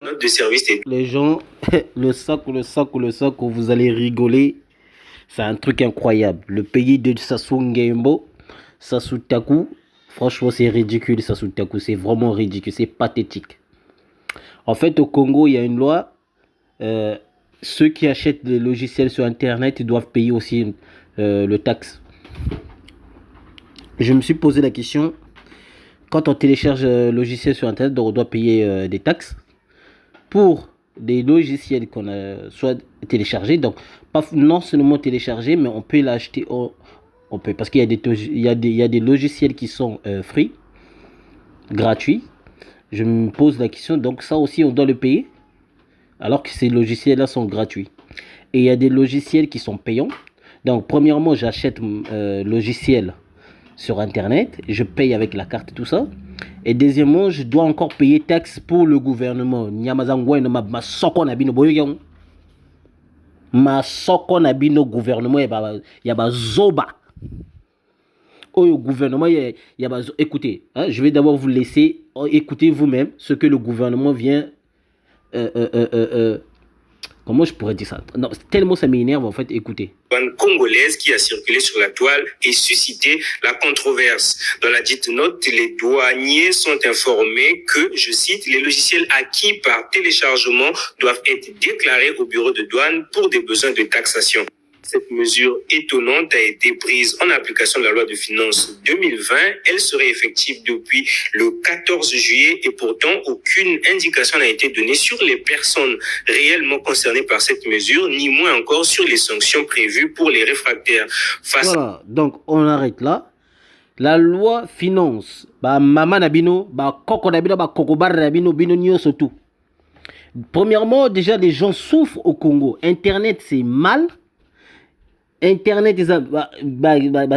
Note de service. Les gens, le sac, vous allez rigoler. C'est un truc incroyable. Le pays de Sassou Nguembo, Sassou Taku, franchement, c'est ridicule, Sassou Taku. C'est vraiment ridicule, c'est pathétique. En fait, au Congo, il y a une loi. Ceux qui achètent des logiciels sur Internet, ils doivent payer aussi le taxe. Je me suis posé la question. Quand on télécharge un logiciel sur Internet, on doit payer des taxes. Pour des logiciels qu'on a soit téléchargés, donc pas non seulement téléchargés, mais on peut l'acheter, on peut, parce qu'il y a des logiciels qui sont free, gratuits. Je me pose la question, donc ça aussi on doit le payer, alors que ces logiciels-là sont gratuits. Et il y a des logiciels qui sont payants. Donc premièrement, j'achète logiciel sur Internet, je paye avec la carte et tout ça. Et deuxièmement, je dois encore payer taxes pour le gouvernement. Ma soko na bino boyo ma soko na bino gouvernement ya ba zoba. Au gouvernement ya ba écoutez, hein, je vais d'abord vous laisser écouter vous-même ce que le gouvernement vient comment je pourrais dire ça? Non, tellement ça m'énerve en fait, écoutez. Une congolaise qui a circulé sur la toile et suscité la controverse. Dans la dite note, les douaniers sont informés que, je cite, les logiciels acquis par téléchargement doivent être déclarés au bureau de douane pour des besoins de taxation. Cette mesure étonnante a été prise en application de la loi de finances 2020. Elle serait effective depuis le 14 juillet et pourtant aucune indication n'a été donnée sur les personnes réellement concernées par cette mesure, ni moins encore sur les sanctions prévues pour les réfractaires. Voilà, donc on arrête là. La loi finance, mama nabino, koko nabino, kokobar nabino, bino nyonso tout. Premièrement, déjà les gens souffrent au Congo. Internet c'est mal. Internet,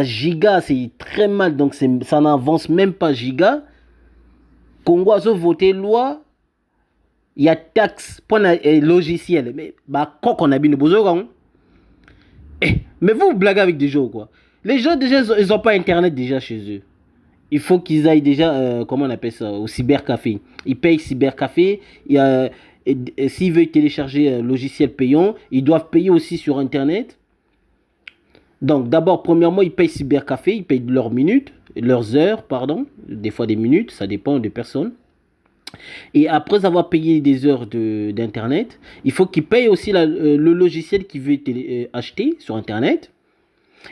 giga, c'est très mal, donc ça n'avance même pas giga. Congo a voté loi, il y a taxe pour un logiciel. Mais quand on a bien besoin, mais vous blaguez avec des gens quoi. Les gens déjà, ils n'ont pas Internet déjà chez eux. Il faut qu'ils aillent déjà, comment on appelle ça, au cybercafé. Ils payent cybercafé. S'ils veulent télécharger un logiciel payant, ils doivent payer aussi sur Internet. Donc d'abord, premièrement, ils payent cybercafé, ils payent leurs minutes, leurs heures, pardon, des fois des minutes, ça dépend des personnes. Et après avoir payé des heures d'internet, il faut qu'ils payent aussi le logiciel qu'ils veulent acheter sur internet.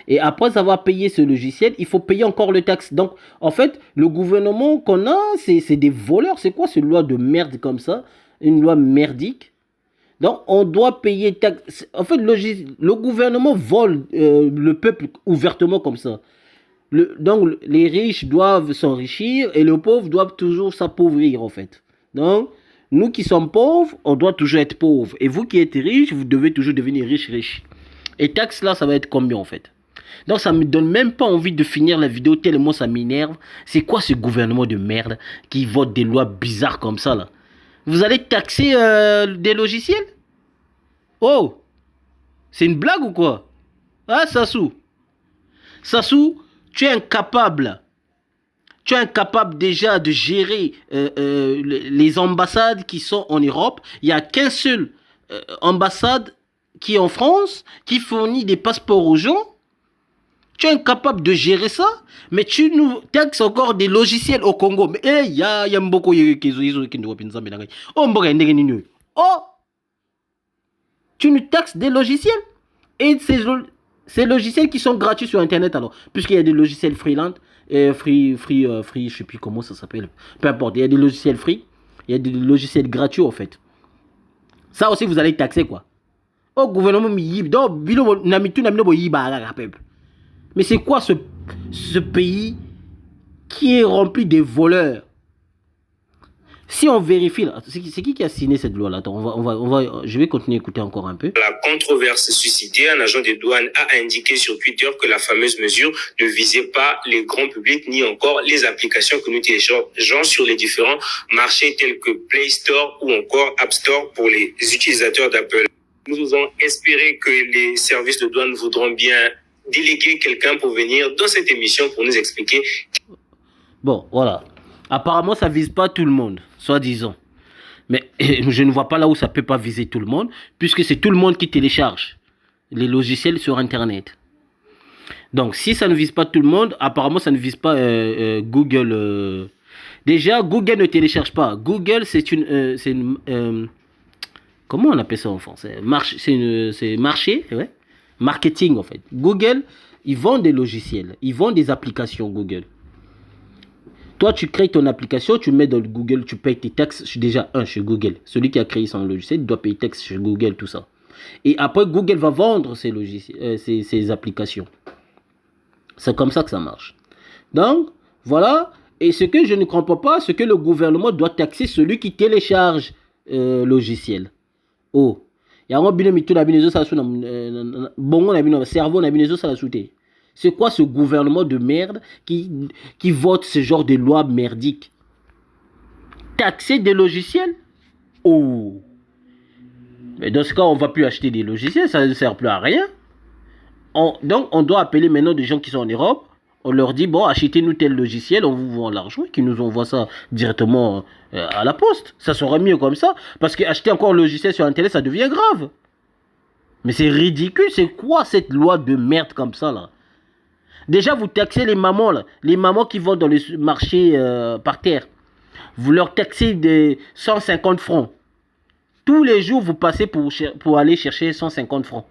Et après avoir payé ce logiciel, il faut payer encore le taxe. Donc en fait, le gouvernement qu'on a, c'est des voleurs. C'est quoi cette loi de merde comme ça? Une loi merdique. Donc, on doit payer taxe. En fait, le gouvernement vole le peuple ouvertement comme ça. Donc, les riches doivent s'enrichir et les pauvres doivent toujours s'appauvrir, en fait. Donc, nous qui sommes pauvres, on doit toujours être pauvres. Et vous qui êtes riches, vous devez toujours devenir riches. Et taxe, là, ça va être combien, en fait? Donc, ça me donne même pas envie de finir la vidéo tellement ça m'énerve. C'est quoi ce gouvernement de merde qui vote des lois bizarres comme ça, là? Vous allez taxer des logiciels? Oh, c'est une blague ou quoi? Ah, Sassou. Sassou, tu es incapable. Tu es incapable déjà de gérer les ambassades qui sont en Europe. Il n'y a qu'un seul ambassade qui est en France, qui fournit des passeports aux gens. Tu es incapable de gérer ça, mais tu nous taxes encore des logiciels au Congo. Mais il y a beaucoup de oh, tu nous taxes des logiciels. Et ces logiciels qui sont gratuits sur Internet alors. Puisqu'il y a des logiciels freelance, free, je sais plus comment ça s'appelle. Peu importe, il y a des logiciels free, il y a des logiciels gratuits en fait. Ça aussi vous allez taxer quoi. Au gouvernement, mais c'est quoi ce pays qui est rempli de voleurs? Si on vérifie, c'est qui a signé cette loi-là? Attends, je vais continuer à écouter encore un peu. La controverse suscitée, un agent des douanes a indiqué sur Twitter que la fameuse mesure ne visait pas les grands publics ni encore les applications que nous téléchargeons sur les différents marchés tels que Play Store ou encore App Store pour les utilisateurs d'Apple. Nous osons espérer que les services de douane voudront bien déléguer quelqu'un pour venir dans cette émission pour nous expliquer. Bon, voilà. Apparemment, ça vise pas tout le monde, soi-disant. Mais je ne vois pas là où ça ne peut pas viser tout le monde, puisque c'est tout le monde qui télécharge les logiciels sur Internet. Donc, si ça ne vise pas tout le monde, apparemment, ça ne vise pas Google. Déjà, Google ne télécharge pas. Google, c'est une comment on appelle ça en français? C'est marché, ouais. Marketing, en fait. Google, ils vendent des logiciels. Ils vendent des applications Google. Toi, tu crées ton application, tu mets dans Google, tu payes tes taxes. Déjà, chez Google. Celui qui a créé son logiciel, il doit payer taxes chez Google, tout ça. Et après, Google va vendre ces logiciels, ces applications. C'est comme ça que ça marche. Donc, voilà. Et ce que je ne comprends pas, c'est que le gouvernement doit taxer celui qui télécharge logiciel. Oh. C'est quoi ce gouvernement de merde qui vote ce genre de loi merdique? Taxer des logiciels? Oh. Mais dans ce cas, on ne va plus acheter des logiciels, ça ne sert plus à rien. Donc, on doit appeler maintenant des gens qui sont en Europe. On leur dit, bon, achetez-nous tel logiciel, on vous vend l'argent, et qu'ils nous envoient ça directement à la poste. Ça serait mieux comme ça. Parce qu'acheter encore un logiciel sur Internet, ça devient grave. Mais c'est ridicule, c'est quoi cette loi de merde comme ça, là? Déjà, vous taxez les mamans, là. Les mamans qui vont dans les marchés par terre. Vous leur taxez des 150 francs. Tous les jours, vous passez pour aller chercher 150 francs.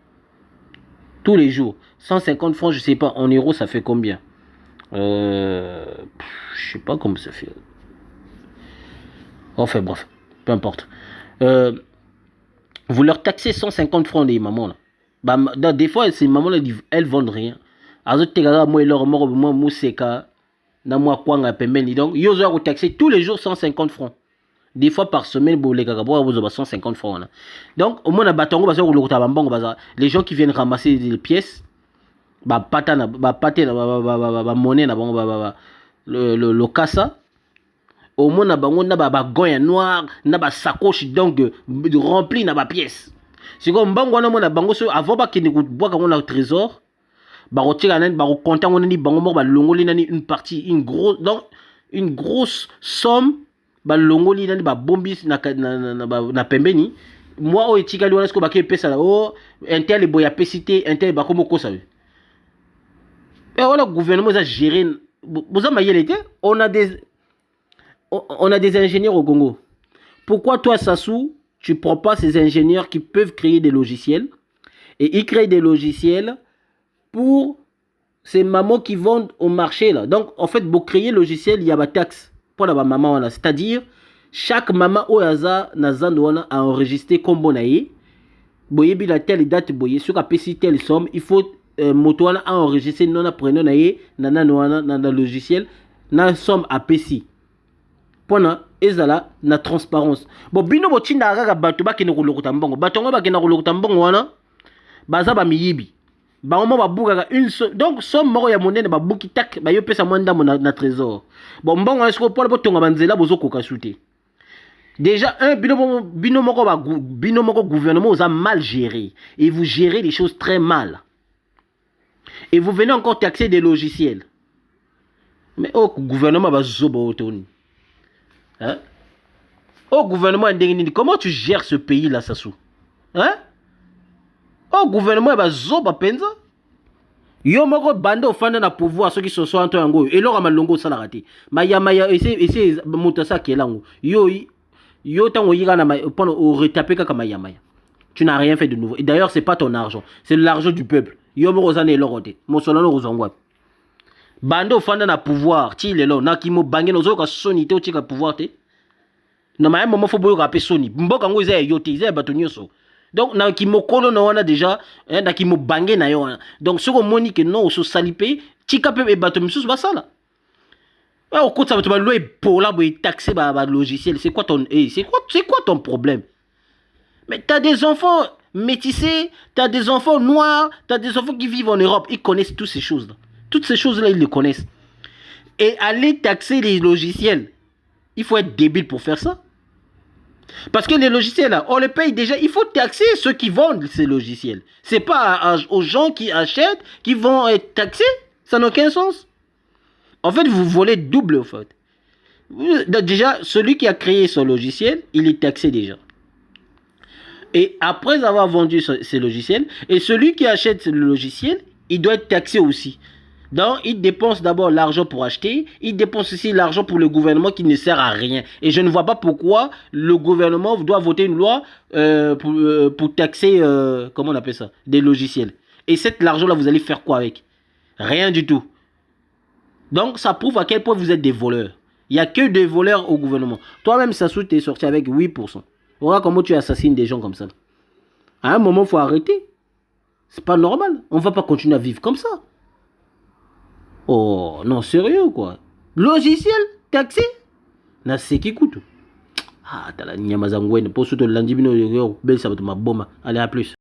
Tous les jours. 150 francs, je ne sais pas, en euros, ça fait combien? Je sais pas comment ça fait. Enfin, bref, peu importe. Vous leur taxez 150 francs, les mamans, là. Bah, des fois, ces mamans-là, elles vendent rien. Donc, ils ont taxé tous les jours 150 francs. Des fois par semaine, vous avez 150 francs. Donc, au moins, les gens qui viennent ramasser les pièces, monnaie, le cassa, au moins, on a goya noir, on a sacoche donc rempli de pièces. C'est comme avant qu'il boit comme un trésor, une partie, une grosse somme. Balongoli nani ba bombis na pembeni moi o etikali wana sko baké pesa la o intel boya pesité intel ba komo kosa et voilà le gouvernement a géré vous avez on a des ingénieurs au Congo. Pourquoi toi Sassou tu prends pas ces ingénieurs qui peuvent créer des logiciels et ils créent des logiciels pour ces mamans qui vendent au marché là. Donc en fait pour créer logiciel il y a ba taxe. C'est-à-dire, chaque maman au hasard a enregistré comme bon aïe. Boyebi la telle date boye sur la PC telle somme, il faut motoana a enregistré non apprenant aïe nana le logiciel na somme à PC. Pona ezala na transparence. Bon bino botinda aga bato ba kene kolokota mbongo. Batongo ba kene kolokota mbongo wana baza ba miyibi. Donc somme moko ya monene ba buki tak ba yo pesa mwanda na trésor. Bon mbongo est-ce pour botonga banzela bozo koka souté. Déjà bino moko gouvernement vous a mal géré et vous gérez les choses très mal. Et vous venez encore taxer des logiciels. Mais au gouvernement ba zobo otoni. Hein? Au gouvernement comment tu gères ce pays là Sassou? Hein? Oh gouvernement ba zoba penza yo moko bande ofanda na pouvoir ceux qui sont en yango et leur amalongo salarati maya essaye mutasa kelango yo tango yiga na pendant au retaper kaka maya tu n'as rien fait de nouveau et d'ailleurs c'est pas ton argent c'est l'argent du peuple yo moko zane lorote mo solano rozongwa bande ofanda na pouvoir ti lelo na kimo bange nozo ka sonité o tika pouvoir te na maya momo fo boyo ka pe soni mboka ngo izaya yote izaya batonyoso. Donc, na ki mokolo na wana déjà, na ki mo bangé na yo wana. Donc, ce qu'on moni que non, so salipé, tika pe e bato misusu basala. Au côté ça va te louer pour là, pour taxer ba logiciel. C'est quoi ton problème? Mais t'as des enfants métissés, t'as des enfants noirs, t'as des enfants qui vivent en Europe. Ils connaissent toutes ces choses-là. Toutes ces choses-là, ils les connaissent. Et aller taxer les logiciels, il faut être débile pour faire ça. Parce que les logiciels, là, on les paye déjà. Il faut taxer ceux qui vendent ces logiciels. C'est pas aux gens qui achètent qui vont être taxés. Ça n'a aucun sens. En fait, vous volez double, en fait. Déjà, celui qui a créé son logiciel, il est taxé déjà. Et après avoir vendu ces logiciels, et celui qui achète le logiciel, il doit être taxé aussi. Donc, il dépense d'abord l'argent pour acheter, il dépense aussi l'argent pour le gouvernement qui ne sert à rien. Et je ne vois pas pourquoi le gouvernement doit voter une loi pour taxer, comment on appelle ça, des logiciels. Et cet argent-là, vous allez faire quoi avec? Rien du tout. Donc, ça prouve à quel point vous êtes des voleurs. Il n'y a que des voleurs au gouvernement. Toi-même, Sassou, tu es sorti avec 8%. Voilà comment tu assassines des gens comme ça. À un moment, il faut arrêter. C'est pas normal. On ne va pas continuer à vivre comme ça. Oh, non, sérieux, quoi. Logiciel, taxi. Na seki kutu. Ah, t'as la nyamazangwen. Pour ce que lundi, bino, belle, ça va te ma bombe. Allez, à plus.